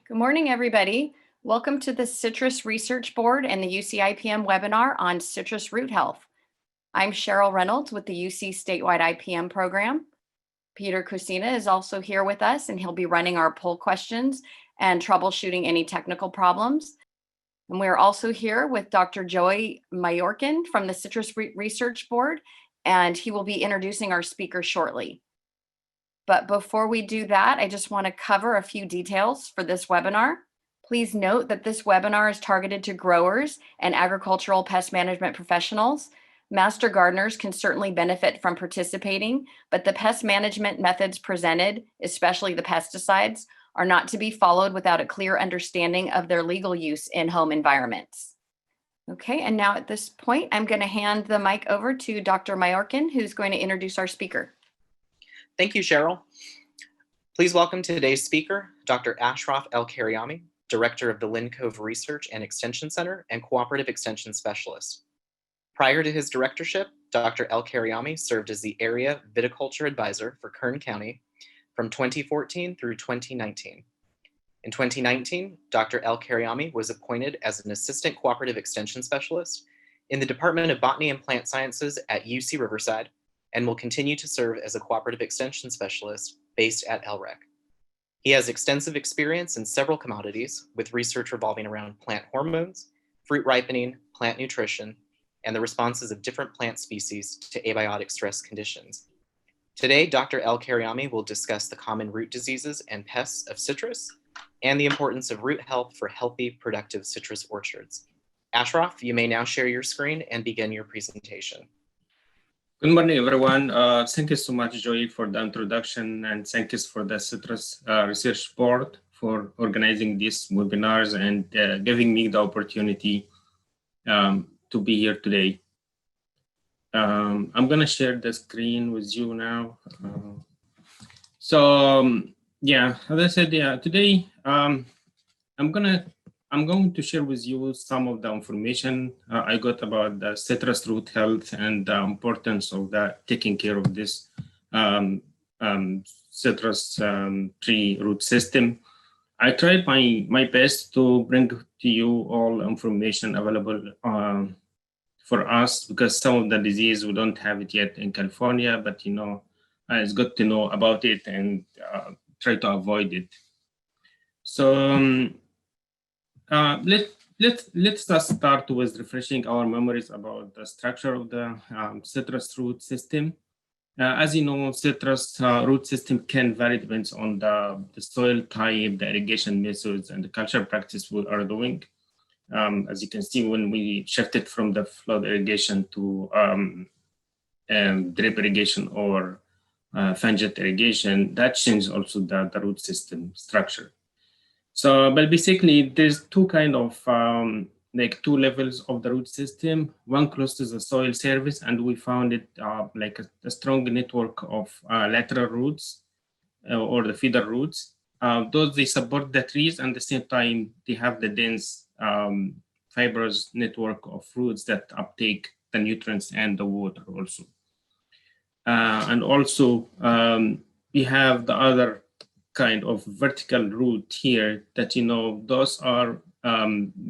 Good morning, everybody. Welcome to the Citrus Research Board and the UC IPM webinar on citrus root health. I'm Cheryl Reynolds with the UC statewide IPM program. Peter Kusina is also here with us, and he'll be running our poll questions and troubleshooting any technical problems. And we're also here with Dr. Joey Mayorkin from the Citrus Research Board, and he will be introducing our speaker shortly. But before we do that, I just want to cover a few details for this webinar. Please note that this webinar is targeted to growers and agricultural pest management professionals. Master gardeners can certainly benefit from participating, but the pest management methods presented, especially the pesticides, are not to be followed without a clear understanding of their legal use in home environments. Okay, and now at this point, I'm going to hand the mic over to Dr. Mayorkin, who's going to introduce our speaker. Thank you, Cheryl. Please welcome today's speaker, Dr. Ashraf El-kereamy, Director of the Lindcove Research and Extension Center and Cooperative Extension Specialist. Prior to his directorship, Dr. El-kereamy served as the Area Viticulture Advisor for Kern County from 2014 through 2019. In 2019, Dr. El-kereamy was appointed as an Assistant Cooperative Extension Specialist in the Department of Botany and Plant Sciences at UC Riverside, and will continue to serve as a cooperative extension specialist based at LREC. He has extensive experience in several commodities with research revolving around plant hormones, fruit ripening, plant nutrition, and the responses of different plant species to abiotic stress conditions. Today, Dr. El-kereamy will discuss the common root diseases and pests of citrus and the importance of root health for healthy, productive citrus orchards. Ashraf, you may now share your screen and begin your presentation. Good morning, everyone. Thank you so much, Joey, for the introduction, and thank you for the Citrus Research Board for organizing these webinars and giving me the opportunity to be here today. I'm going to share the screen with you now. Yeah, as I said, today I'm going to share with you some of the information I got about the citrus root health and the importance of taking care of this citrus tree root system. I tried my best to bring to you all information available for us, because some of the disease we don't have it yet in California, but it's good to know about it and try to avoid it. So let's just start with refreshing our memories about the structure of the citrus root system. As you know, citrus root system can vary depends on the soil type, the irrigation methods, and the culture practice we are doing. As you can see, when we shifted from the flood irrigation to drip irrigation or fungate irrigation, that changed also the root system structure. So, but basically, there's two kind of like two levels of the root system. One close to the soil surface, and we found it like a strong network of lateral roots or the feeder roots. Those they support the trees, and at the same time they have the dense fibrous network of roots that uptake the nutrients and the water also. And also we have the other kind of vertical root here that, those are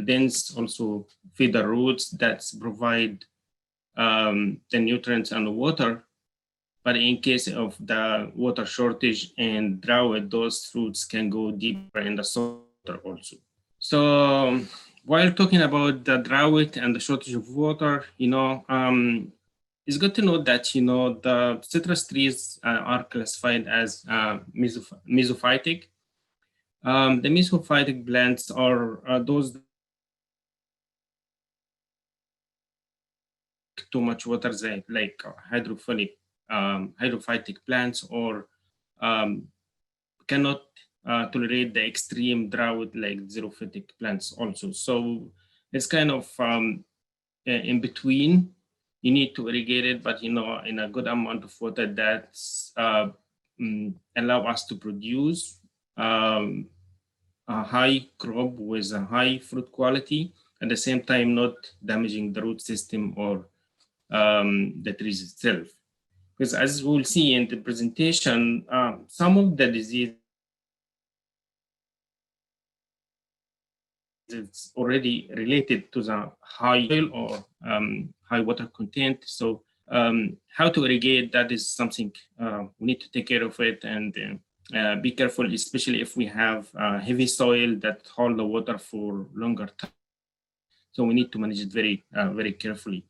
dense also feeder roots that provide the nutrients and the water. But in case of the water shortage and drought, those roots can go deeper in the soil also. So while talking about the drought and the shortage of water, it's good to know that, the citrus trees are classified as mesophytic. The mesophytic plants are those too much water, like hydrophytic plants, or cannot tolerate the extreme drought like xerophytic plants also. So it's kind of in between. You need to irrigate it, but in a good amount of water that's allow us to produce a high crop with a high fruit quality, at the same time not damaging the root system or the trees itself. Because as we'll see in the presentation, some of the disease it's already related to the high soil or high water content. So how to irrigate, that is something we need to take care of it and be careful, especially if we have heavy soil that hold the water for longer time. So we need to manage it very, very carefully.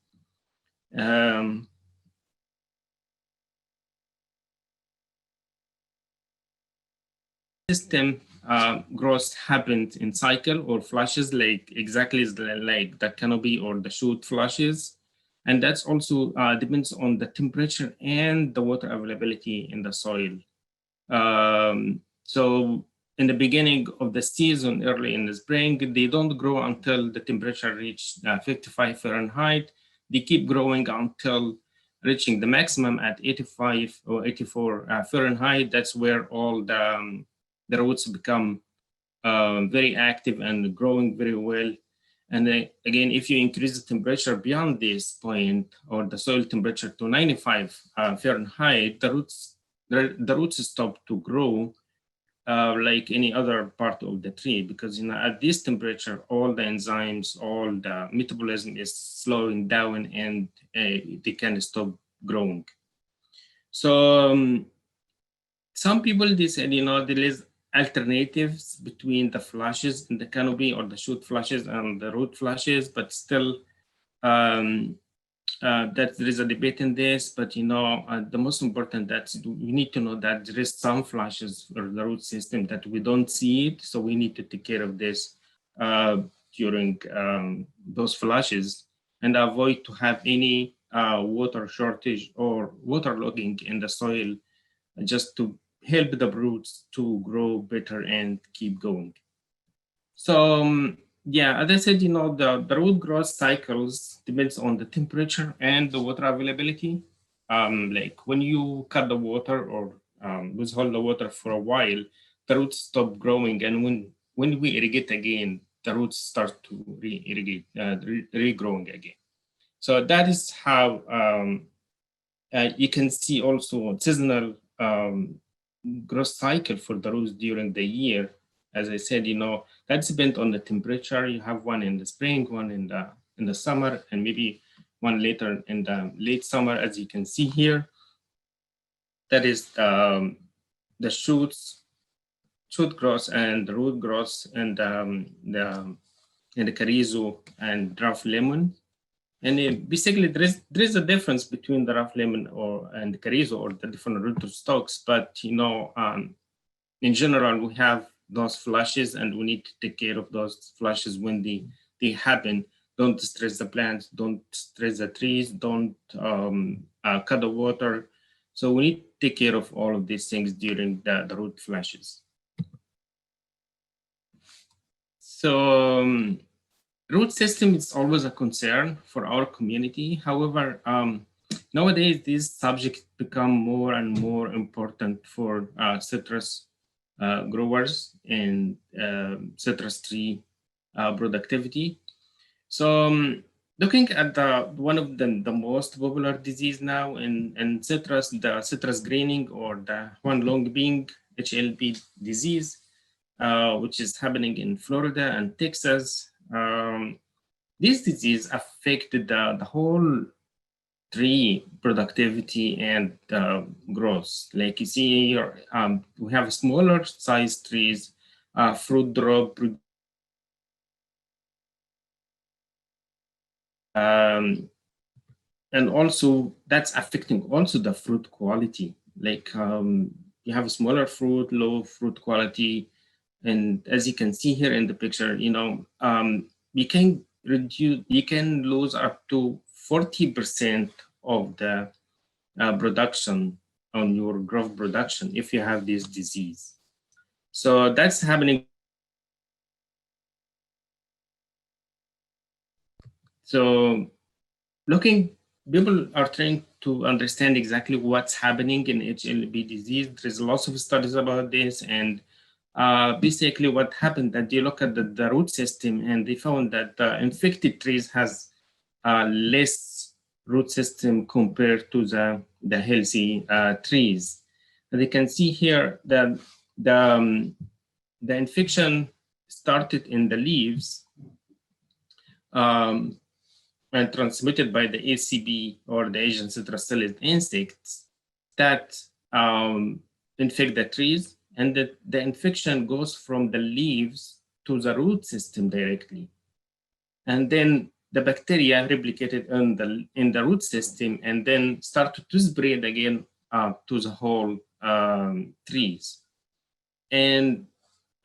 System growth happens in cycle or flushes, like exactly like the canopy or the shoot flushes. And that's also depends on the temperature and the water availability in the soil. So in the beginning of the season, early in the spring, they don't grow until the temperature reaches 55 Fahrenheit. They keep growing until reaching the maximum at 85 or 84 Fahrenheit. That's where all the roots become very active and growing very well. And again, if you increase the temperature beyond this point or the soil temperature to 95 Fahrenheit, the roots stop to grow like any other part of the tree, because at this temperature, all the enzymes, all the metabolism is slowing down and they can stop growing. So some people, they said, there is alternatives between the flushes in the canopy or the shoot flushes and the root flushes, but still that there is a debate in this. But the most important that we need to know that there is some flushes or the root system that we don't see it, so we need to take care of this during those flushes and avoid to have any water shortage or waterlogging in the soil, just to help the roots to grow better and keep going. So yeah, as I said, the root growth cycles depends on the temperature and the water availability. Like when you cut the water or withhold the water for a while, the roots stop growing, and when we irrigate again, the roots start to re-irrigate, regrowing again. So that is how you can see also seasonal growth cycle for the roots during the year. As I said, that depends on the temperature. You have one in the spring, one in the summer, and maybe one later in the late summer, as you can see here. That is the shoot growth and the root growth and the carrizo and rough lemon. And basically, there is a difference between the rough lemon and the carrizo or the different rootstocks. But in general, we have those flushes, and we need to take care of those flushes when they happen. Don't stress the plants, don't stress the trees, don't cut the water. So we need to take care of all of these things during the root flushes. So root system is always a concern for our community. However, nowadays these subjects become more and more important for citrus growers and citrus tree productivity. So looking at one of the most popular disease now in citrus, the citrus greening or the huanglongbing HLB disease, which is happening in Florida and Texas. This disease affected the whole tree productivity and growth. Like you see here, we have smaller size trees, fruit drop, and also that's affecting also the fruit quality. Like you have a smaller fruit, low fruit quality, and as you can see here in the picture, you can lose up to 40% of the production on your growth production if you have this disease. So that's happening. So people are trying to understand exactly what's happening in HLB disease. There's lots of studies about this, and basically what happened that they look at the root system, and they found that the infected trees has less root system compared to the healthy trees. And you can see here that the infection started in the leaves, and transmitted by the ACB or the Asian citrus-celled insects that infect the trees, and the infection goes from the leaves to the root system directly. And then the bacteria replicated in the root system and then start to spread again to the whole trees. And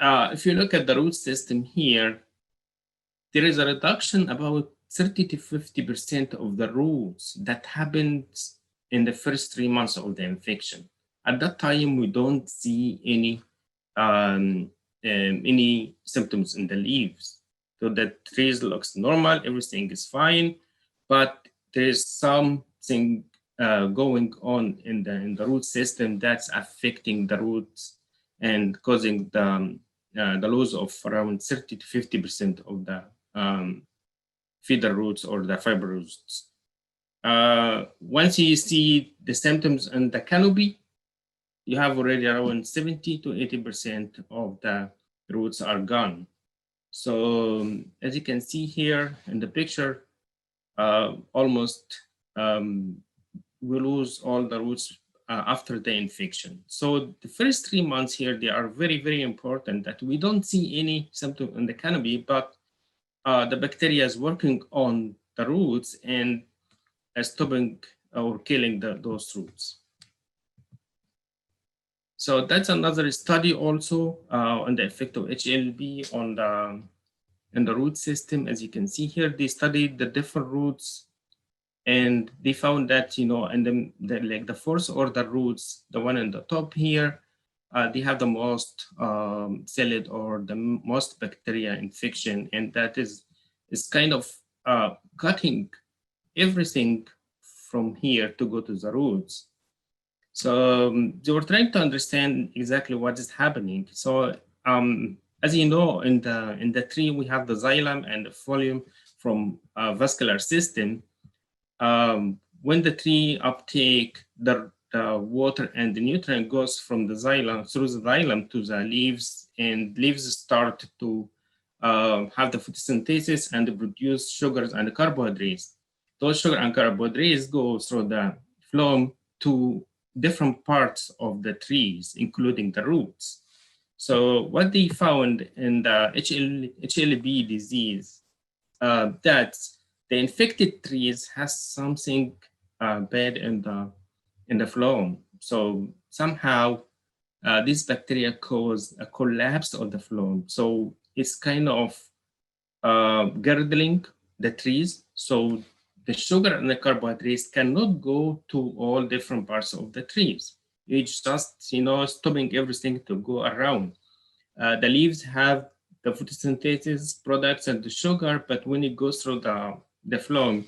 if you look at the root system here, there is a reduction about 30 to 50% of the roots that happens in the first 3 months of the infection. At that time, we don't see any symptoms in the leaves. So the trees looks normal, everything is fine, but there is something going on in the root system that's affecting the roots and causing the loss of around 30 to 50% of the feeder roots or the fibrous roots. Once you see the symptoms in the canopy, you have already around 70 to 80% of the roots are gone. So as you can see here in the picture, almost we lose all the roots after the infection. So the first 3 months here, they are very, very important that we don't see any symptom in the canopy, but the bacteria is working on the roots and stopping or killing those roots. So that's another study also on the effect of HLB on the root system. As you can see here, they studied the different roots, and they found that, you know, and like the fourth order roots, the one in the top here, they have the most cellid or the most bacteria infection, and that is kind of cutting everything from here to go to the roots. So they were trying to understand exactly what is happening. So as you know, in the tree, we have the xylem and the phloem from vascular system. When the tree uptake the water and the nutrient goes from the xylem through the xylem to the leaves, and leaves start to have the photosynthesis and produce sugars and carbohydrates. Those sugar and carbohydrates go through the phloem to different parts of the trees, including the roots. So what they found in the HLB disease, that the infected trees has something bad in the phloem. So somehow these bacteria cause a collapse of the phloem. So it's kind of girdling the trees. So the sugar and the carbohydrates cannot go to all different parts of the trees. It's just, you know, stopping everything to go around. The leaves have the photosynthesis products and the sugar, but when it goes through the phloem,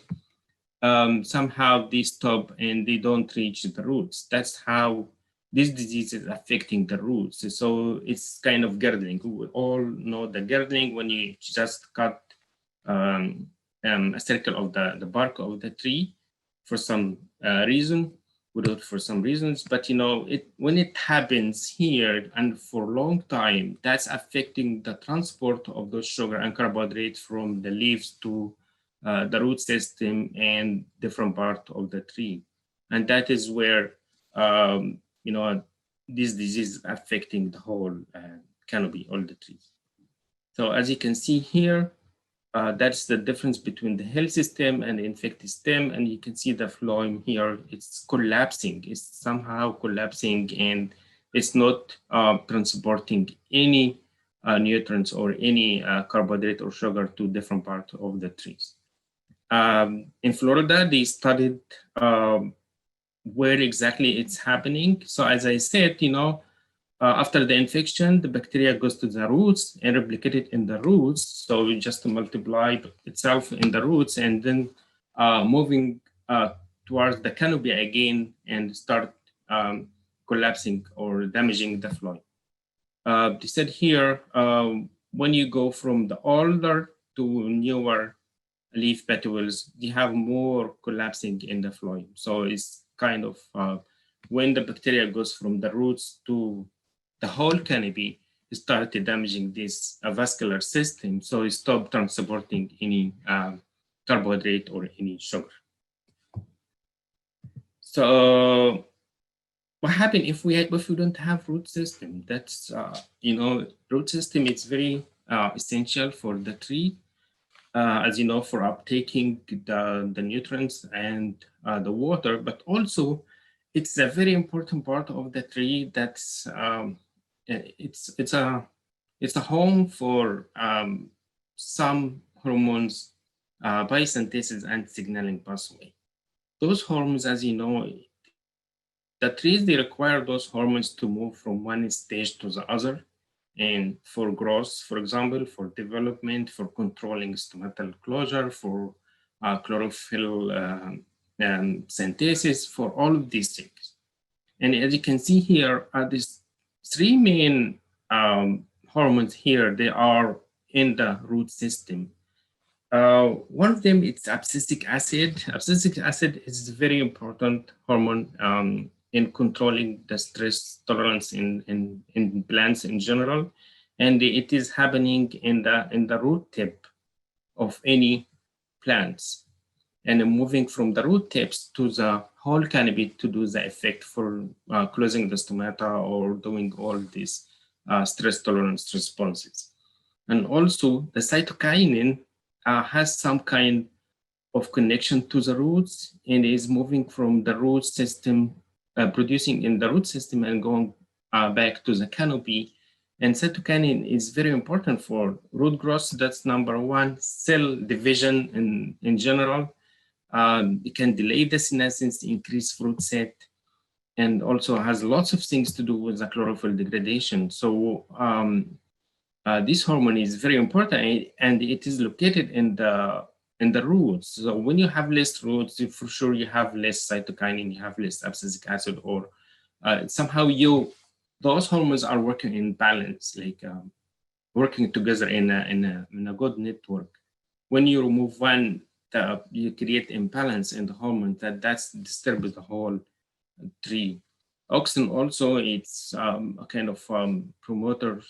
somehow they stop and they don't reach the roots. That's how this disease is affecting the roots. So it's kind of girdling. We all know the girdling when you just cut a circle of the bark of the tree for some reason. We do it for some reasons, but you know, when it happens here and for a long time, that's affecting the transport of those sugar and carbohydrates from the leaves to the root system and different part of the tree. And that is where, you know, this disease is affecting the whole canopy, all the trees. So as you can see here, that's the difference between the healthy stem and the infected stem. And you can see the phloem here, it's collapsing. It's somehow collapsing, and it's not transporting any nutrients or any carbohydrate or sugar to different parts of the trees. In Florida, they studied where exactly it's happening. So as I said, you know, after the infection, the bacteria goes to the roots and replicated in the roots. So it just multiply itself in the roots and then moving towards the canopy again and start collapsing or damaging the phloem. They said here, when you go from the older to newer leaf petals, they have more collapsing in the phloem. So it's kind of when the bacteria goes from the roots to the whole canopy, started damaging this vascular system, so it stopped transporting any carbohydrate or any sugar. So what happens if we don't have root system? That's root system is very essential for the tree, as you know, for uptaking the nutrients and the water, but also it's a very important part of the tree. That's it's a home for some hormones, biosynthesis and signaling pathway. Those hormones, as you know, the trees, they require those hormones to move from one stage to the other. And for growth, for example, for development, for controlling stomatal closure, for chlorophyll synthesis, for all of these things. And as you can see here, these three main hormones here, they are in the root system. One of them is abscisic acid. Abscisic acid is a very important hormone in controlling the stress tolerance in plants in general, and it is happening in the root tip of any plants, and moving from the root tips to the whole canopy to do the effect for closing the stomata or doing all these stress tolerance responses. And also the cytokinin has some kind of connection to the roots and is moving from the root system, producing in the root system and going back to the canopy. And cytokinin is very important for root growth. That's number one. Cell division in general. It can delay the senescence, increase fruit set, and also has lots of things to do with the chlorophyll degradation. So this hormone is very important, and it is located in the roots. So when you have less roots, for sure you have less cytokinin, you have less abscisic acid, or somehow those hormones are working in balance, like working together in a good network. When you remove one, you create imbalance in the hormone that disturbs the whole tree. Auxin also, it's a kind of promoter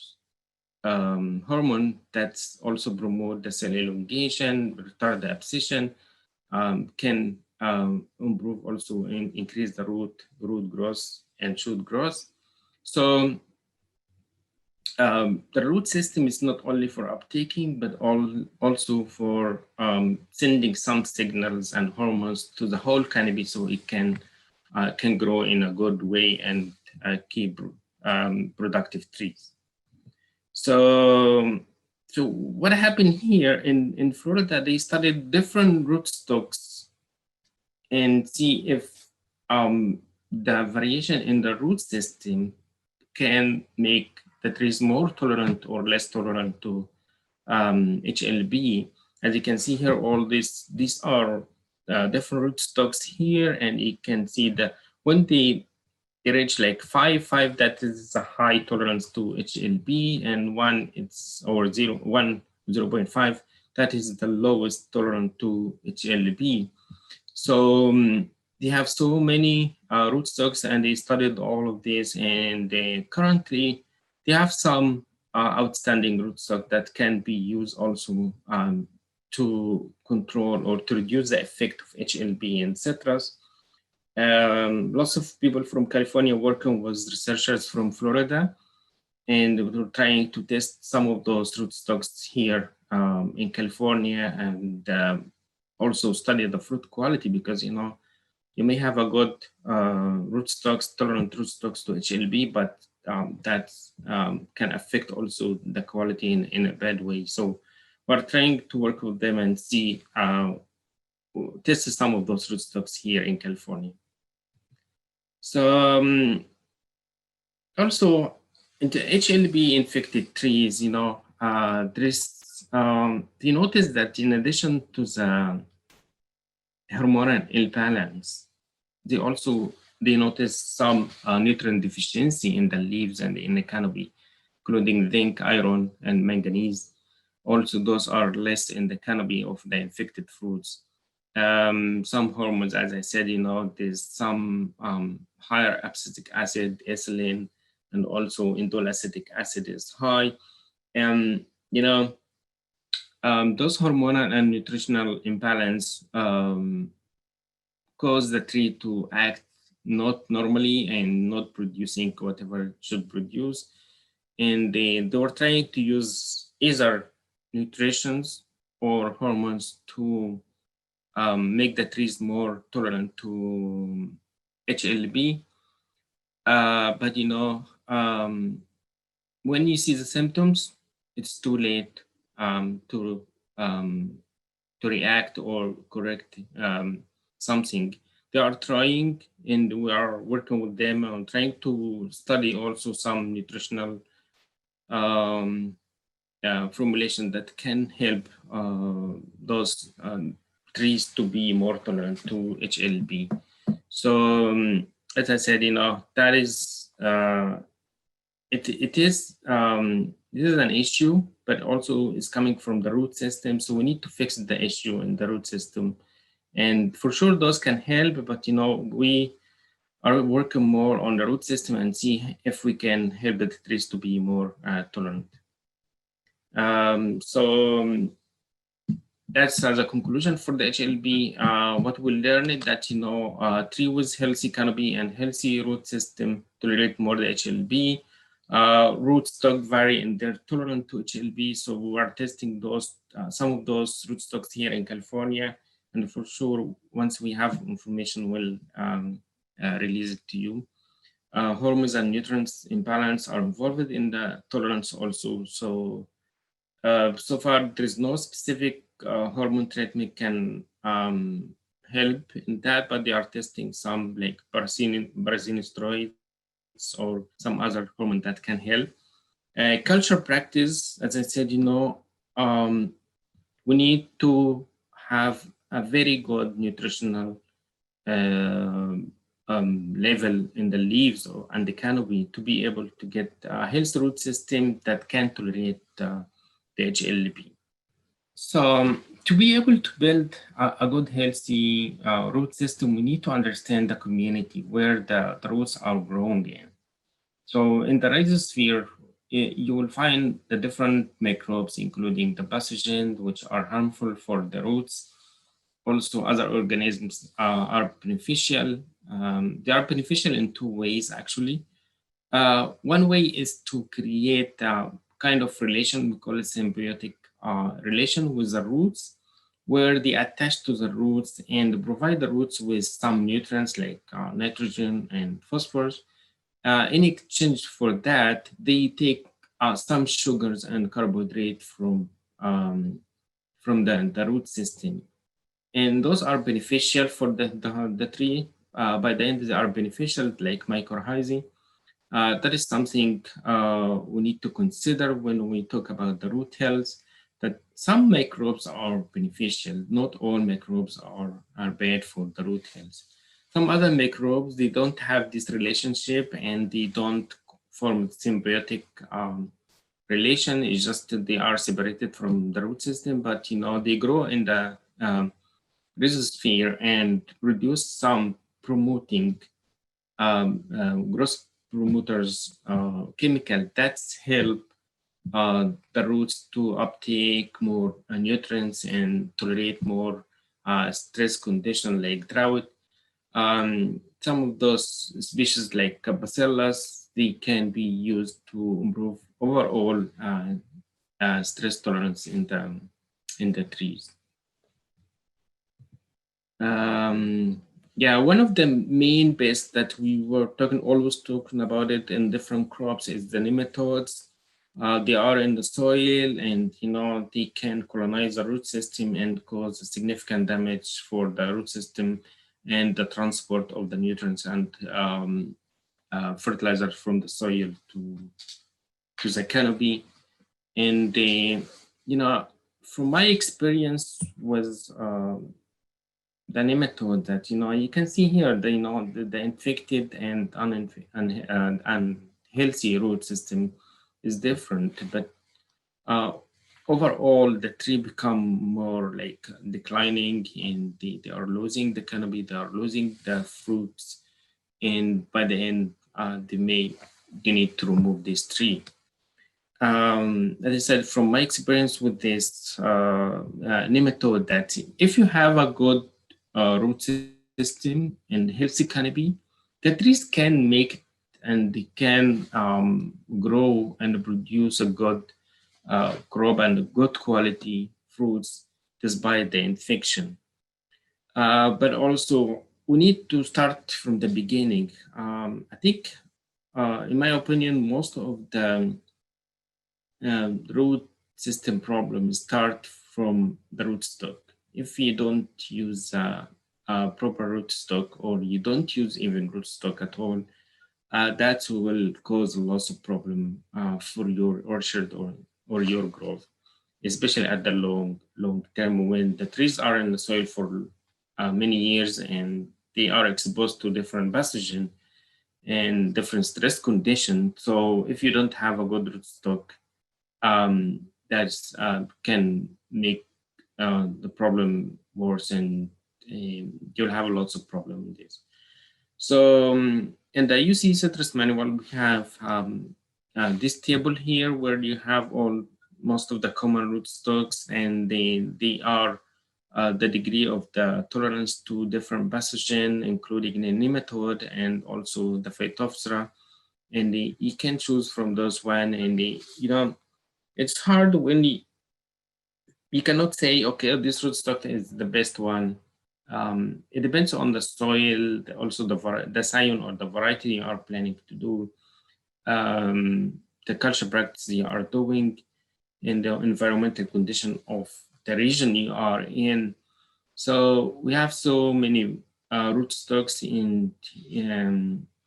hormone that's also promote the cell elongation, retard the abscission, can improve also increase the root growth and shoot growth. So the root system is not only for uptaking, but also for sending some signals and hormones to the whole canopy so it can grow in a good way and keep productive trees. So what happened here in Florida, they studied different rootstocks and see if the variation in the root system can make the trees more tolerant or less tolerant to HLB. As you can see here, all these are different rootstocks here, and you can see that when they reach like 5, that is a high tolerance to HLB, and 1 it's or 0.5, that is the lowest tolerance to HLB. So they have so many rootstocks, and they studied all of this, and currently they have some outstanding rootstock that can be used also to control or to reduce the effect of HLB in citrus. Lots of people from California working with researchers from Florida, and we were trying to test some of those rootstocks here in California, and also study the fruit quality, because you may have a good rootstocks, tolerant rootstocks to HLB, but that can affect also the quality in a bad way. So we're trying to work with them and see, test some of those rootstocks here in California. So also in the HLB infected trees, there's you notice that in addition to the hormonal imbalance, they notice some nutrient deficiency in the leaves and in the canopy, including zinc, iron, and manganese. Also, those are less in the canopy of the infected fruits. Some hormones, as I said, there's some higher abscisic acid, ethylene, and also indole acetic acid is high. And you know, those hormonal and nutritional imbalance cause the tree to act not normally and not producing whatever it should produce. And they were trying to use either nutritions or hormones to make the trees more tolerant to HLB. But you know, when you see the symptoms, it's too late to react or correct something. They are trying, and we are working with them on trying to study also some nutritional formulation that can help those trees to be more tolerant to HLB. So as I said, you know, that is it is this is an issue, but also is coming from the root system. So we need to fix the issue in the root system, and for sure those can help. But you know, we are working more on the root system and see if we can help the trees to be more tolerant. That's as a conclusion for the HLB. What we learned is that, you know, tree with healthy canopy and healthy root system tolerate more the HLB. Rootstock vary in their tolerance to HLB. So we are testing those, some of those rootstocks here in California. And for sure, once we have information, we'll release it to you. Hormones and nutrients imbalance are involved in the tolerance also. So so far, there is no specific hormone treatment can help in that, but they are testing some like steroids or some other hormone that can help. Culture practice, as I said, you know, we need to have a very good nutritional level in the leaves and the canopy to be able to get a healthy root system that can tolerate the HLB. So to be able to build a good healthy root system, we need to understand the community where the roots are growing in. So in the rhizosphere, you will find the different microbes, including the pathogens, which are harmful for the roots. Also, other organisms are beneficial. They are beneficial in two ways, actually. One way is to create a kind of relation, we call it symbiotic relation with the roots, where they attach to the roots and provide the roots with some nutrients like nitrogen and phosphorus. In exchange for that, they take some sugars and carbohydrate from the root system. And those are beneficial for the tree. By the end, they are beneficial, like mycorrhizae. That is something we need to consider when we talk about the root health, that some microbes are beneficial. Not all microbes are bad for the root health. Some other microbes, they don't have this relationship and they don't form symbiotic relation. It's just that they are separated from the root system, but you know, they grow in the rhizosphere and produce some promoting growth promoters chemical that's help the roots to uptake more nutrients and tolerate more stress conditions like drought. Some of those species like Bacillus, they can be used to improve overall stress tolerance in the trees. Yeah, one of the main pests that we were always talking about it in different crops is the nematodes. They are in the soil and, you know, they can colonize the root system and cause significant damage for the root system and the transport of the nutrients and fertilizer from the soil to the canopy. And you know, from my experience with the nematode, that, you know, you can see here, the infected and unhealthy root system is different, but overall the tree become more like declining, and they are losing the canopy, they are losing the fruits, and by the end they may you need to remove this tree. As I said, from my experience with this nematode, that if you have a good root system and healthy canopy, the trees can make and they can grow and produce a good crop and good quality fruits despite the infection. But also, we need to start from the beginning. I think, in my opinion, most of the root system problems start from the rootstock. If you don't use a proper rootstock, or you don't use even rootstock at all, that will cause lots of problem for your orchard or your growth, especially at the long term when the trees are in the soil for many years and they are exposed to different pathogen and different stress conditions. So if you don't have a good rootstock, that can make the problem worse, and you'll have lots of problem with this. So in the UC citrus manual, we have this table here where you have most of the common rootstocks, and they are the degree of the tolerance to different pathogen, including the nematode and also the Phytophthora. And you can choose from those one, and it's hard when you cannot say, okay, this rootstock is the best one. It depends on the soil, also the scion or the variety you are planning to do, the culture practice you are doing, and the environmental condition of the region you are in. So we have so many rootstocks, and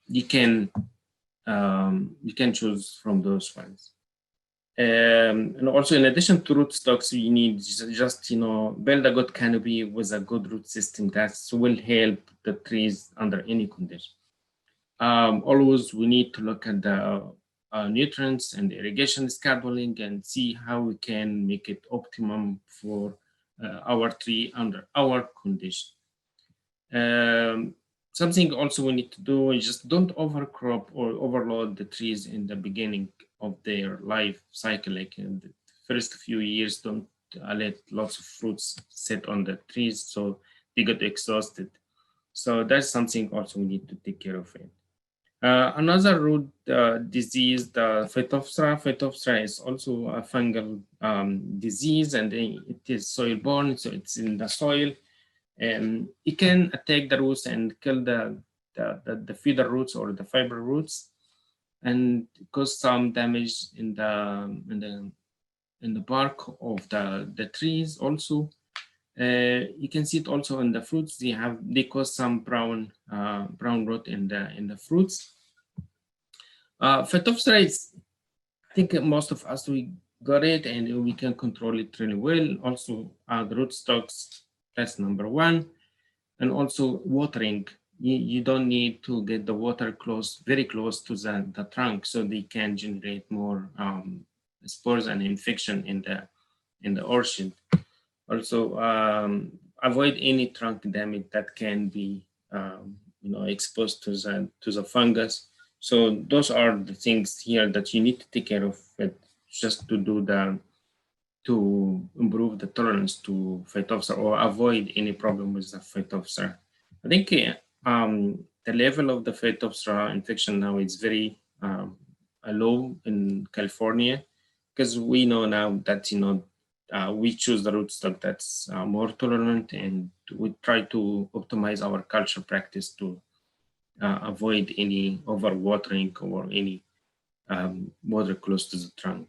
you can choose from those ones. And also, in addition to rootstocks, you need just build a good canopy with a good root system that will help the trees under any condition. Always, we need to look at the nutrients and irrigation scheduling and see how we can make it optimum for our tree under our condition. Something also we need to do is just don't overcrop or overload the trees in the beginning of their life cycle. Like in the first few years, don't let lots of fruits sit on the trees so they get exhausted. So that's something also we need to take care of it. Another root disease, the Phytophthora. Phytophthora is also a fungal disease, and it is soil-borne, so it's in the soil. It can attack the roots and kill the feeder roots or the fiber roots, and cause some damage in the bark of the trees also. You can see it also in the fruits. They cause some brown rot in the fruits. Phytophthora is, I think most of us, we got it and we can control it really well. Also, the rootstocks, that's number one. And also watering. You don't need to get the water very close to the trunk, so they can generate more spores and infection in the orchard. Also, avoid any trunk damage that can be exposed to the fungus. So those are the things here that you need to take care of, just to improve the tolerance to Phytophthora or avoid any problem with the Phytophthora. I think the level of the Phytophthora infection now is very low in California, because we know now that we choose the rootstock that's more tolerant, and we try to optimize our culture practice to avoid any overwatering or any water close to the trunk.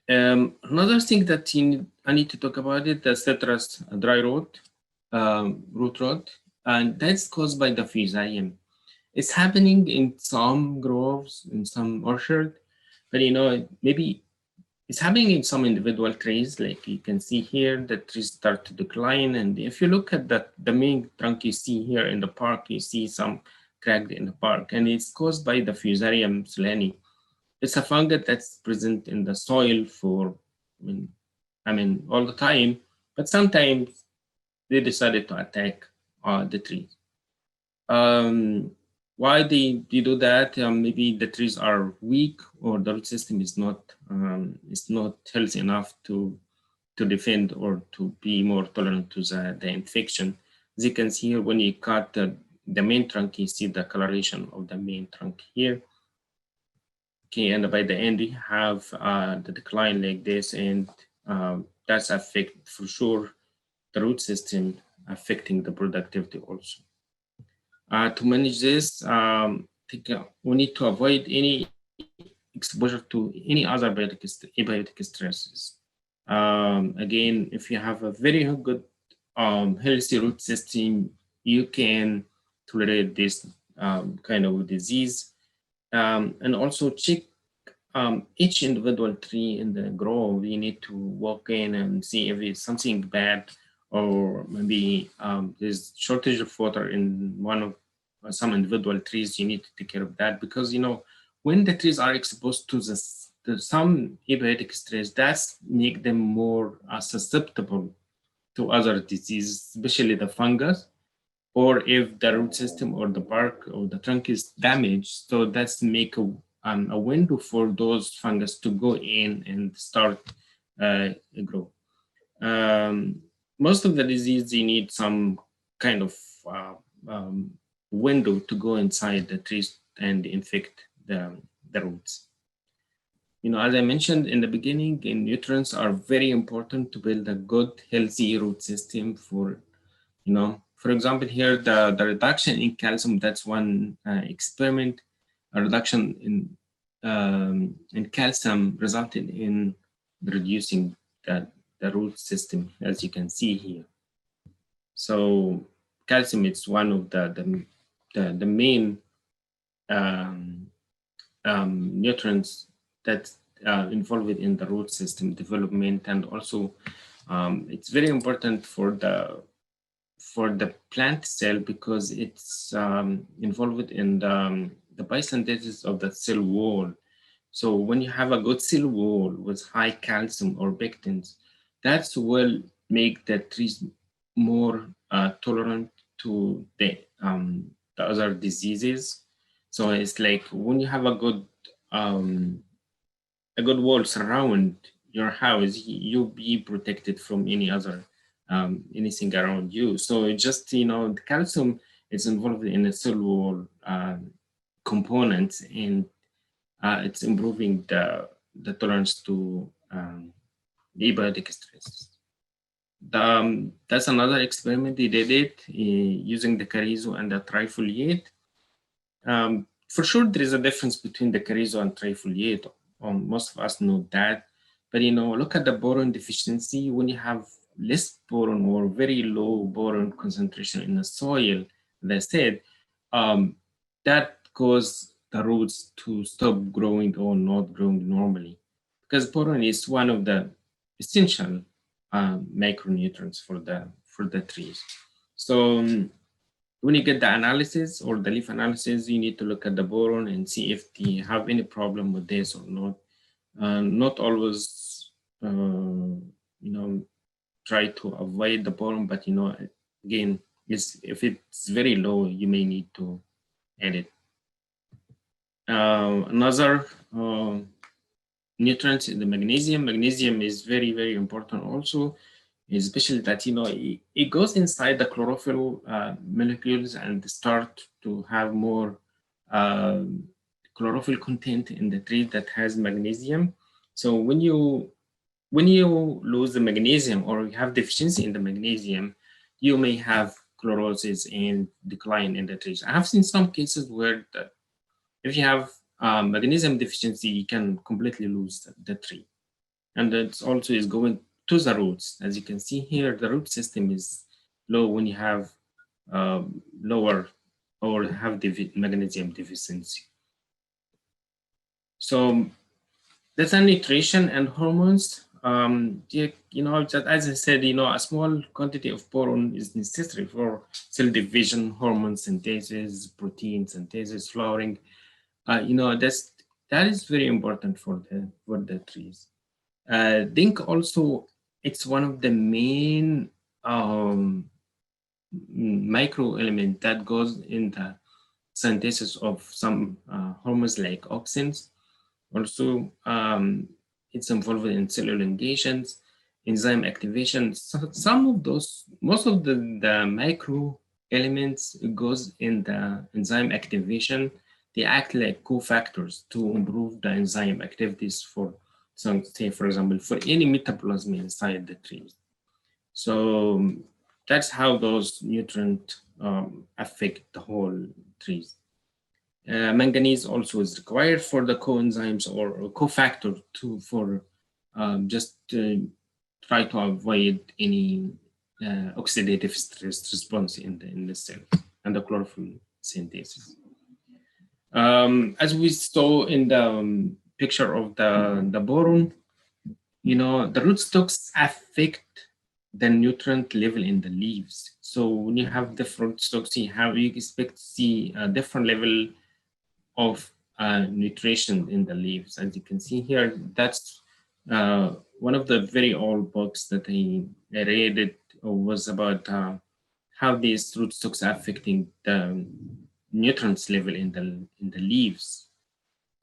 Another thing that I need to talk about it, the citrus dry rot, root rot, and that's caused by the fusarium. It's happening in some groves, in some orchard, but maybe it's happening in some individual trees. Like you can see here, the trees start to decline, and if you look at the main trunk you see here in the park, you see some cracked in the bark, and it's caused by the Fusarium solani. It's a fungus that's present in the soil for, all the time, but sometimes they decided to attack the trees. Why they do that? Maybe the trees are weak, or the root system is not healthy enough to defend or to be more tolerant to the infection. As you can see here, when you cut the main trunk, you see the coloration of the main trunk here. Okay, and by the end, we have the decline like this, and that's affect for sure the root system, affecting the productivity also. To manage this, we need to avoid any exposure to any other abiotic stresses. Again, if you have a very good healthy root system, you can tolerate this kind of disease. And also check each individual tree in the grove. We need to walk in and see if it's something bad, or maybe there's shortage of water in one of some individual trees. You need to take care of that, because when the trees are exposed to some abiotic stress, that's make them more susceptible to other diseases, especially the fungus, or if the root system or the bark or the trunk is damaged. So that's make a window for those fungus to go in and start grow. Most of the disease, you need some kind of window to go inside the trees and infect the roots. As I mentioned in the beginning, nutrients are very important to build a good, healthy root system for, for example, here, the reduction in calcium, that's one experiment. A reduction in calcium resulted in reducing the root system, as you can see here. So calcium is one of the main nutrients that involved in the root system development, and also it's very important for the plant cell, because it's involved in the biosynthesis of the cell wall. So when you have a good cell wall with high calcium or pectins, that will make the trees more tolerant to the other diseases. So it's like when you have a good wall surround your house, you'll be protected from any other anything around you. So it just, the calcium is involved in the cell wall components, and it's improving the tolerance to abiotic stress. That's another experiment. They did it using the carrizo and the trifoliate. For sure, there is a difference between the carrizo and trifoliate. Most of us know that. But, look at the boron deficiency. When you have less boron or very low boron concentration in the soil, as I said, that causes the roots to stop growing or not growing normally, because boron is one of the essential micronutrients for the trees. So when you get the analysis or the leaf analysis, you need to look at the boron and see if they have any problem with this or not. Not always, try to avoid the boron, but again, if it's very low, you may need to add it. Another nutrient is the magnesium. Magnesium is very, very important also, especially that it goes inside the chlorophyll molecules and start to have more chlorophyll content in the tree that has magnesium. So when you lose the magnesium, or you have deficiency in the magnesium, you may have chlorosis and decline in the trees. I have seen some cases where if you have magnesium deficiency, you can completely lose the tree. And that also is going to the roots. As you can see here, the root system is low when you have lower or have magnesium deficiency. So that's a nutrition and hormones. Just as I said, a small quantity of boron is necessary for cell division, hormone synthesis, protein synthesis, flowering. That is very important for the trees. Zinc also, it's one of the main micro element that goes in the synthesis of some hormones like auxins. Also, it's involved in cell elongations, enzyme activation. So some of those, most of the micro elements goes in the enzyme activation. They act like cofactors to improve the enzyme activities for some, say, for example, for any metabolism inside the trees. So that's how those nutrients affect the whole trees. Manganese also is required for the coenzymes or cofactor for just try to avoid any oxidative stress response in the cell and the chlorophyll synthesis. As we saw in the picture of the boron, you know, the rootstocks affect the nutrient level in the leaves. So when you have different rootstocks, you expect to see a different level of nutrition in the leaves. As you can see here, that's one of the very old books that I read. It was about how these rootstocks are affecting the nutrients level in the leaves.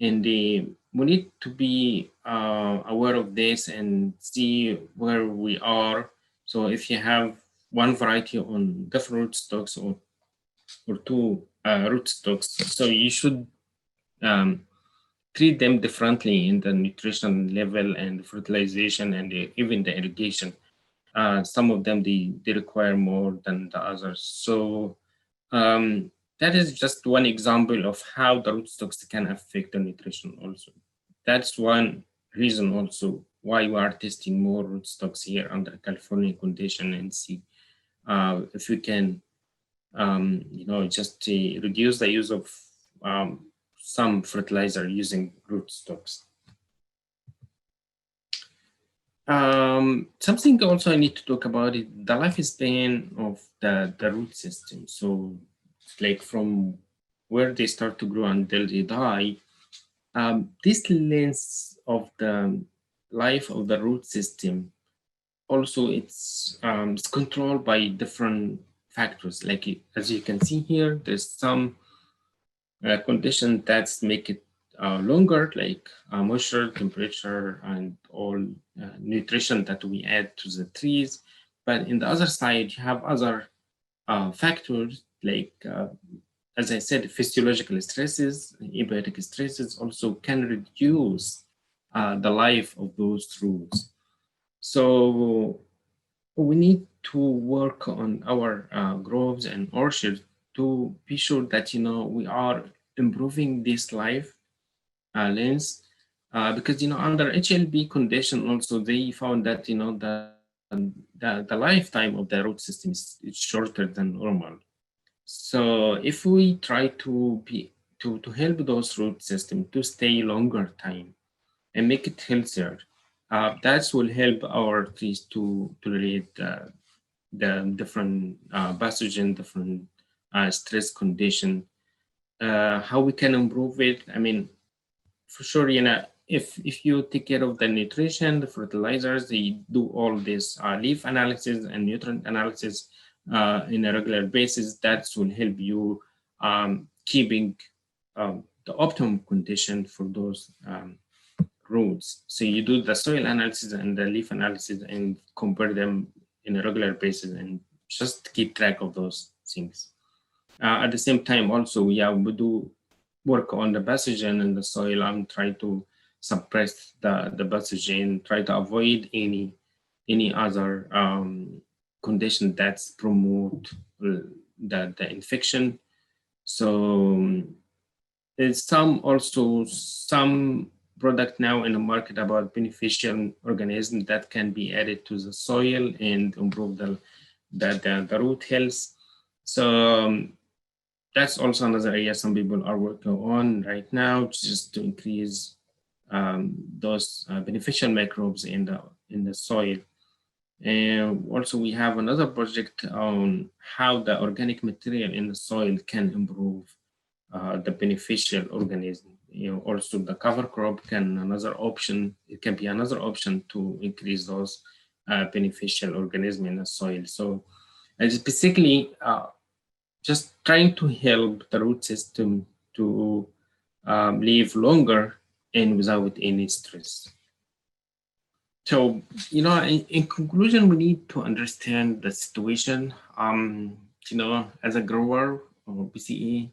And we need to be aware of this and see where we are. So if you have one variety on different rootstocks or two rootstocks, so you should treat them differently in the nutrition level and fertilization and even the irrigation. Some of them, they require more than the others. So that is just one example of how the rootstocks can affect the nutrition also. That's one reason also why we are testing more rootstocks here under California condition and see if we can, you know, just reduce the use of some fertilizer using rootstocks. Something also I need to talk about is the lifespan of the root system. So like from where they start to grow until they die, this length of the life of the root system also it's controlled by different factors. Like as you can see here, there's some conditions that make it longer, like moisture, temperature, and all nutrition that we add to the trees. But in the other side, you have other factors like, as I said, physiological stresses, abiotic stresses also can reduce the life of those roots. So we need to work on our groves and orchards to be sure that, you know, we are improving this life length because, you know, under HLB condition also they found that, you know, the lifetime of the root system is shorter than normal. So if we try to help those root systems to stay longer time and make it healthier, that will help our trees to relate the different pathogen, different stress condition, how we can improve it. I mean, for sure, you know, if you take care of the nutrition, the fertilizers, they do all this leaf analysis and nutrient analysis in a regular basis, that will help you keeping the optimum condition for those roots. So you do the soil analysis and the leaf analysis and compare them in a regular basis and just keep track of those things. At the same time, also, we do work on the pathogen in the soil and try to suppress the pathogen, try to avoid any other condition that's promote the infection. So there's some product now in the market about beneficial organisms that can be added to the soil and improve the root health. So that's also another area some people are working on right now, just to increase those beneficial microbes in the soil. And also we have another project on how the organic material in the soil can improve the beneficial organism. You know, also the cover crop can another option. It can be another option to increase those beneficial organisms in the soil. So it's basically just trying to help the root system to live longer and without any stress. So, in conclusion, we need to understand the situation. As a grower or BCE,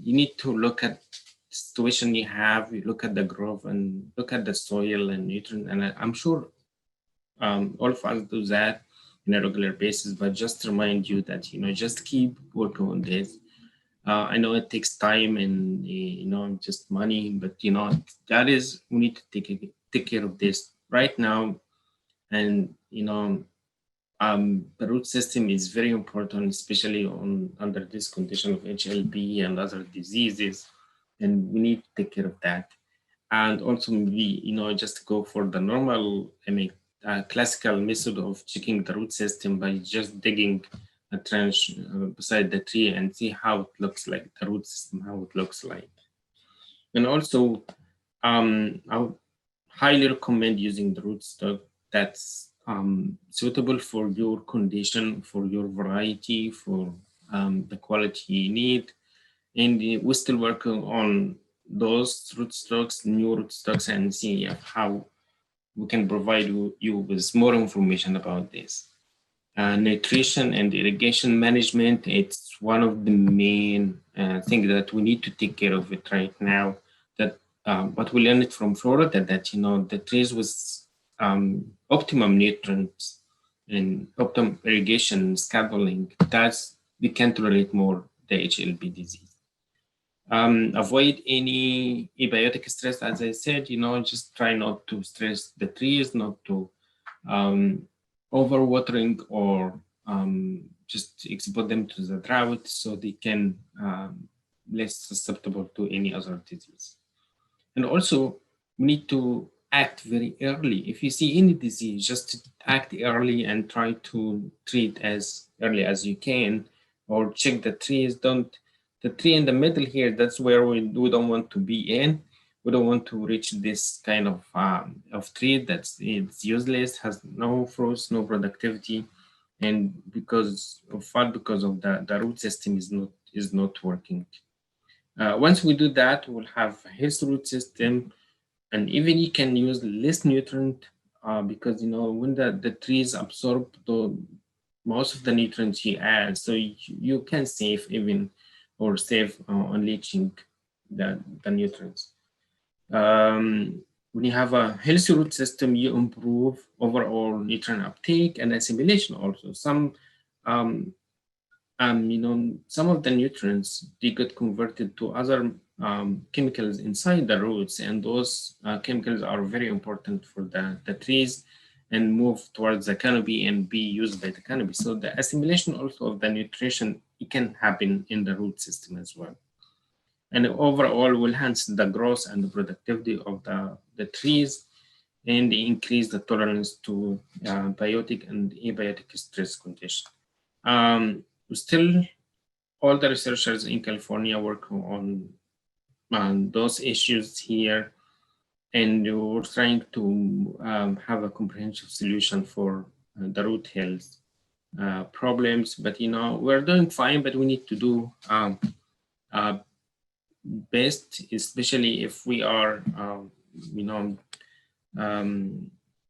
you need to look at the situation you have, you look at the growth and look at the soil and nutrient. And I'm sure all of us do that on a regular basis, but just to remind you that, just keep working on this. I know it takes time and, just money, but, that is, we need to take care of this right now. And, the root system is very important, especially under this condition of HLB and other diseases, and we need to take care of that. And also maybe, just go for the normal, classical method of checking the root system by just digging a trench beside the tree and see how it looks like, the root system, how it looks like. And also, I would highly recommend using the rootstock that's suitable for your condition, for your variety, for the quality you need. And we're still working on those rootstocks, new rootstocks, and see how we can provide you with more information about this. Nutrition and irrigation management, it's one of the main things that we need to take care of it right now. That what we learned from Florida, that the trees with optimum nutrients and optimum irrigation scheduling, we can tolerate more the HLB disease. Avoid any abiotic stress, as I said, just try not to stress the trees, not to overwatering or just expose them to the drought so they can less susceptible to any other disease. And also, we need to act very early. If you see any disease, just act early and try to treat as early as you can, or check the trees. The tree in the middle here, that's where we don't want to be in. We don't want to reach this kind of tree it's useless, has no fruits, no productivity, and because of the root system is not working. Once we do that, we'll have a healthy root system, and even you can use less nutrient because when the trees absorb most of the nutrients you add, so you can save on leaching the nutrients. When you have a healthy root system, you improve overall nutrient uptake and assimilation also. Some of the nutrients, they get converted to other chemicals inside the roots, and those chemicals are very important for the trees and move towards the canopy and be used by the canopy. So the assimilation also of the nutrition, it can happen in the root system as well. And overall will enhance the growth and the productivity of the trees and increase the tolerance to biotic and abiotic stress conditions. Still, all the researchers in California work on those issues here, and we're trying to have a comprehensive solution for the root health problems. But we're doing fine, but we need to do best, especially if we are,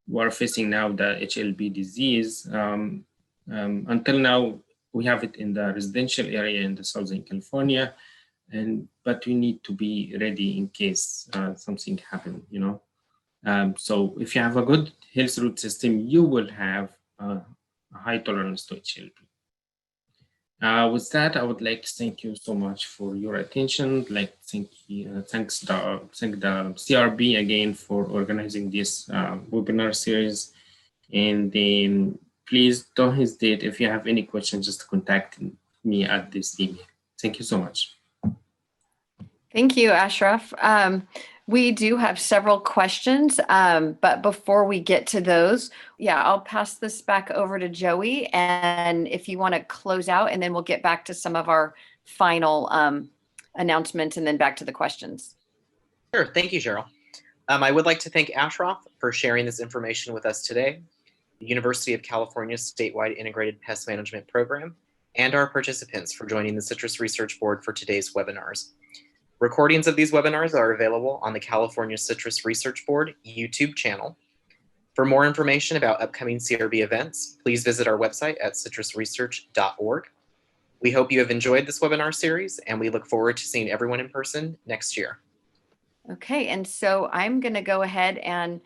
we're facing now the HLB disease. Until now, we have it in the residential area in the Southern California, but we need to be ready in case something happens, So if you have a good health root system, you will have a high tolerance to HLB. With that, I would like to thank you so much for your attention. Thank the CRB again for organizing this webinar series. And then please don't hesitate, if you have any questions, just contact me at this email. Thank you so much. Thank you, Ashraf. We do have several questions, but before we get to those, I'll pass this back over to Joey. And if you want to close out, and then we'll get back to some of our final announcements and then back to the questions. Sure. Thank you, Cheryl. I would like to thank Ashraf for sharing this information with us today, the University of California statewide integrated pest management program, and our participants for joining the Citrus Research Board for today's webinars. Recordings of these webinars are available on the California Citrus Research Board YouTube channel. For more information about upcoming CRB events, please visit our website at citrusresearch.org. We hope you have enjoyed this webinar series, and we look forward to seeing everyone in person next year. Okay, and so I'm going to go ahead and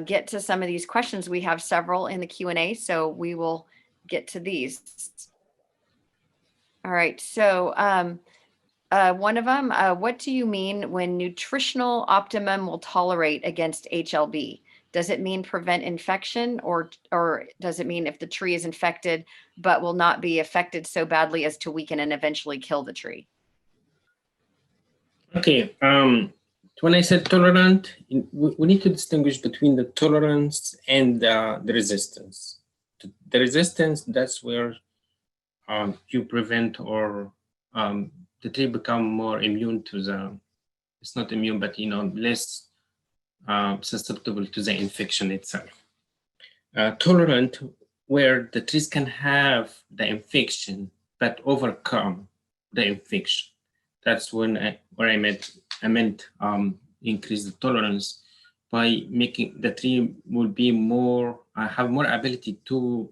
get to some of these questions. We have several in the Q&A, so we will get to these. All right, so one of them, what do you mean when nutritional optimum will tolerate against HLB? Does it mean prevent infection, or does it mean if the tree is infected but will not be affected so badly as to weaken and eventually kill the tree? Okay, when I said tolerant, we need to distinguish between the tolerance and the resistance. The resistance, that's where you prevent or the tree become more immune to the, it's not immune, but less susceptible to the infection itself. Tolerant, where the trees can have the infection but overcome the infection. That's when I meant increase the tolerance by making the tree will be more have more ability to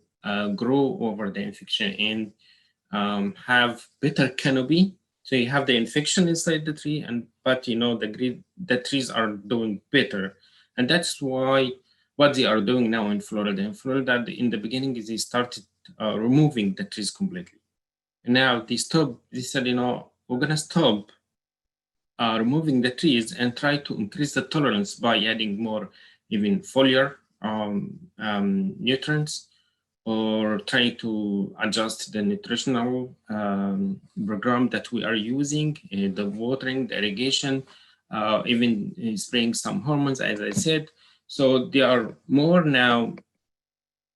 grow over the infection and have better canopy. So you have the infection inside the tree, but the trees are doing better, and that's why what they are doing now in Florida. In Florida, in the beginning, they started removing the trees completely, and now they stopped. They said, we're gonna stop removing the trees and try to increase the tolerance by adding more even foliar nutrients, or trying to adjust the nutritional program that we are using, the watering, the irrigation, even spraying some hormones, as I said. So they are more now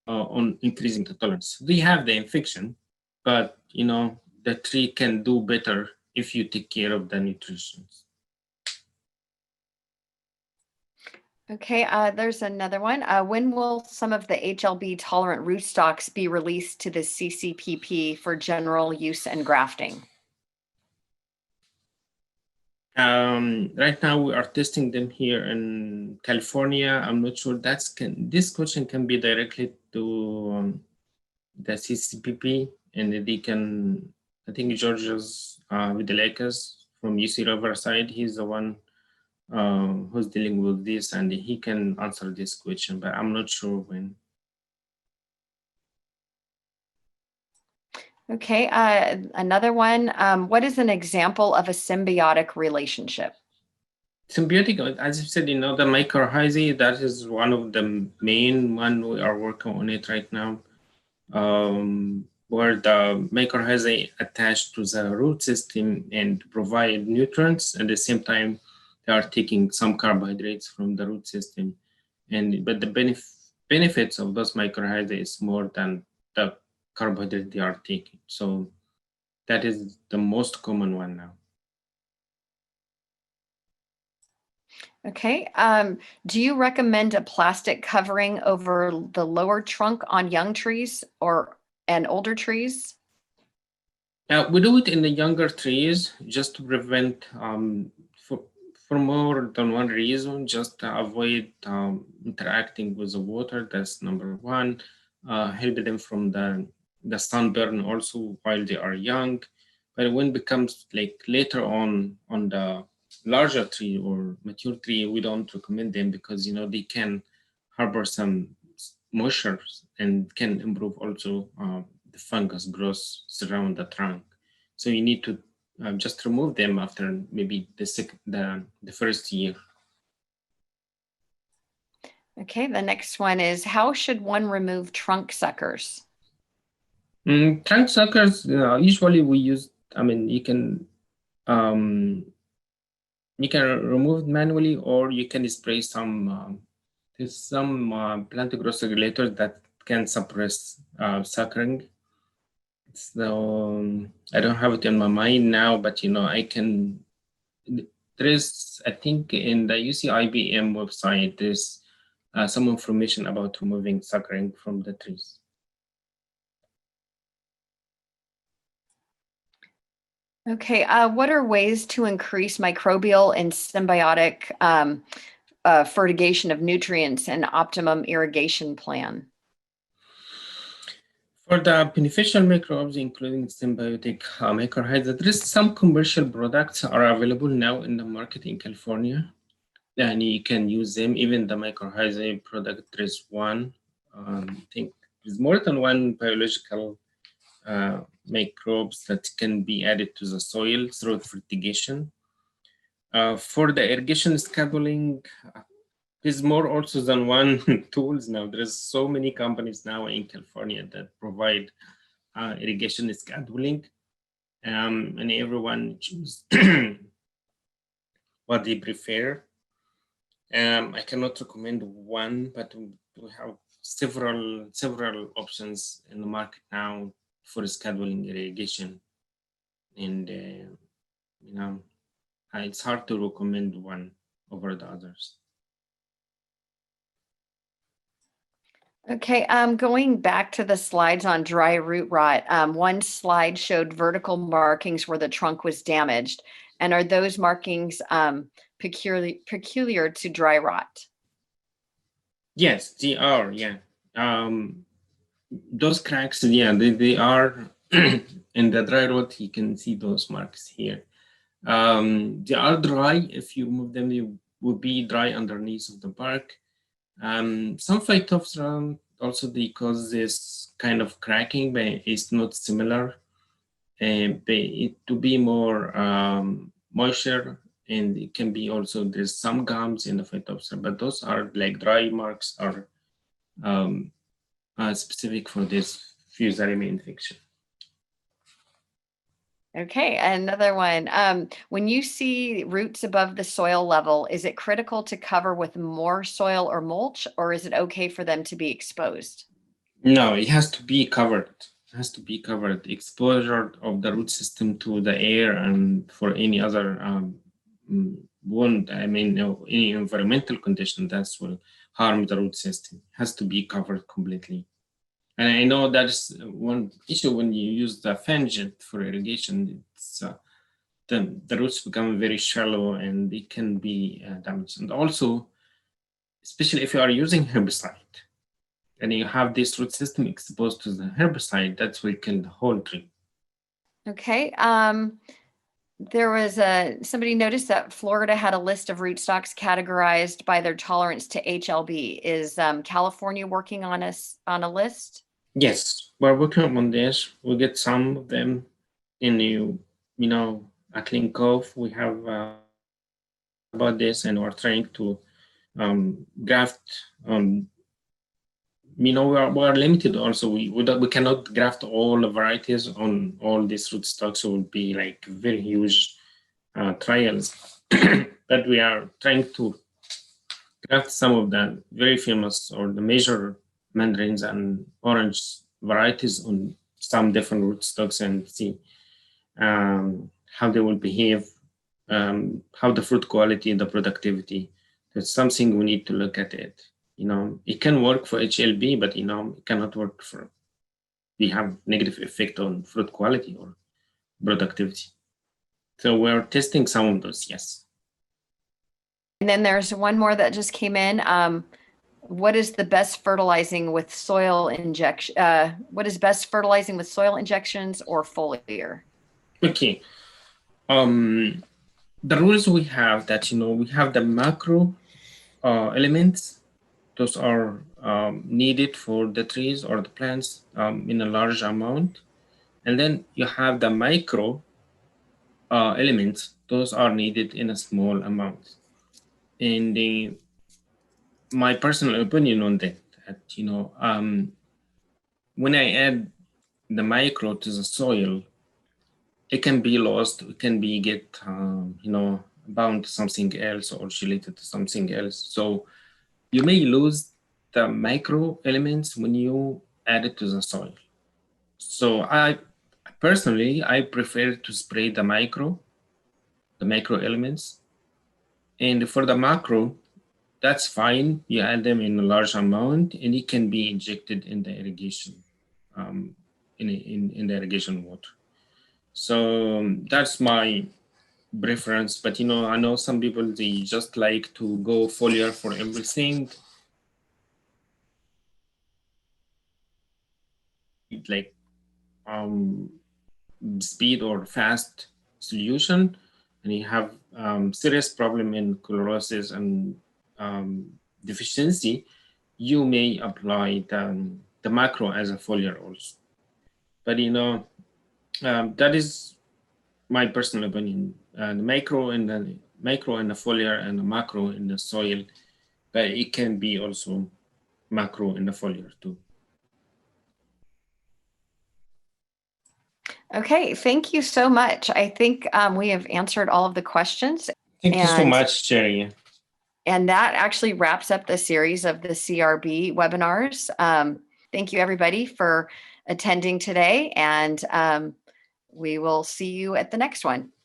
on increasing the tolerance. We have the infection, but the tree can do better if you take care of the nutrition. Okay, there's another one. When will some of the HLB tolerant rootstocks be released to the CCPP for general use and grafting? Right now we are testing them here in California. I'm not sure this question can be directly to the CCPP, and they can, I think George's Vidalakis from UC Riverside, he's the one who's dealing with this, and he can answer this question, but I'm not sure when. Okay, another one. What is an example of a symbiotic relationship? Symbiotic, as you said, the mycorrhizae, that is one of the main one we are working on it right now, where the mycorrhizae attach to the root system and provide nutrients. At the same time, they are taking some carbohydrates from the root system. But the benefits of those mycorrhizae is more than the carbohydrate they are taking. So that is the most common one now. Okay. Do you recommend a plastic covering over the lower trunk on young trees and older trees? We do it in the younger trees just to prevent, for more than one reason, just to avoid interacting with the water. That's number one. Help them from the sunburn also while they are young. But when it becomes like later on the larger tree or mature tree, we don't recommend them because they can harbor some moisture and can improve also the fungus growth around the trunk. So you need to just remove them after maybe the first year. Okay, the next one is, how should one remove trunk suckers? Trunk suckers, usually we use, you can remove it manually, or you can spray some plant growth regulators that can suppress suckering. So I don't have it in my mind now, but I can. There is, I think, in the UCIBM website, there's some information about removing suckering from the trees. Okay, what are ways to increase microbial and symbiotic fertigation of nutrients and optimum irrigation plan? For the beneficial microbes, including symbiotic mycorrhizas, there is some commercial products are available now in the market in California, and you can use them. Even the mycorrhizae product, there is one. I think there's more than one biological microbes that can be added to the soil through fertigation. For the irrigation scheduling, there's more also than one tools now. There's so many companies now in California that provide irrigation scheduling, and everyone choose what they prefer. I cannot recommend one, but we have several options in the market now for scheduling irrigation, and it's hard to recommend one over the others. Okay, going back to the slides on dry root rot, one slide showed vertical markings where the trunk was damaged. And are those markings peculiar to dry rot? Yes, they are, yeah. Those cracks, yeah, they are in the dry rot. You can see those marks here. They are dry. If you move them, they will be dry underneath of the bark. Some Phytophthora also they cause this kind of cracking, but it's not similar. And to be more moisture, and it can be also there's some gums in the Phytophthora, but those are like dry marks are specific for this Fusarium infection. Okay, another one. When you see roots above the soil level, is it critical to cover with more soil or mulch, or is it okay for them to be exposed? No, it has to be covered. It has to be covered. Exposure of the root system to the air and for any other any environmental condition that will harm the root system. It has to be covered completely. And I know that's one issue when you use the fungicide for irrigation. It's the roots become very shallow and it can be damaged. And also, especially if you are using herbicide and you have this root system exposed to the herbicide, that will kill the whole tree. Okay. There was somebody noticed that Florida had a list of rootstocks categorized by their tolerance to HLB. Is California working on a list? Yes, we're working on this. We get some of them in at Lindcove. We have about this, and we're trying to graft. We are limited also. We cannot graft all the varieties on all these rootstocks. So it would be like very huge trials. But we are trying to graft some of the very famous or the major mandarins and orange varieties on some different rootstocks and see how they will behave, how the fruit quality and the productivity. That's something we need to look at it. It can work for HLB, but it cannot work for. We have negative effect on fruit quality or productivity. So we're testing some of those, yes. And then there's one more that just came in. What is the best fertilizing with soil injection? What is best fertilizing with soil injections or foliar? Okay. The rules we have that, we have the macro elements. Those are needed for the trees or the plants in a large amount. And then you have the micro elements. Those are needed in a small amount. And my personal opinion on that, when I add the micro to the soil, it can be lost. It can be bound to something else or related to something else. So you may lose the micro elements when you add it to the soil. So I personally prefer to spray the micro elements. And for the macro, that's fine. You add them in a large amount, and it can be injected in the irrigation, in the irrigation water. So that's my preference. But I know some people, they just like to go foliar for everything. Like speed or fast solution, and you have serious problem in chlorosis and deficiency, you may apply the macro as a foliar also. But that is my personal opinion. The macro and the foliar and the macro in the soil, but it can be also macro in the foliar too. Okay, thank you so much. I think we have answered all of the questions. Thank you so And- much, Sherry. And that actually wraps up the series of the CRB webinars. Thank you, everybody, for attending today, and we will see you at the next one.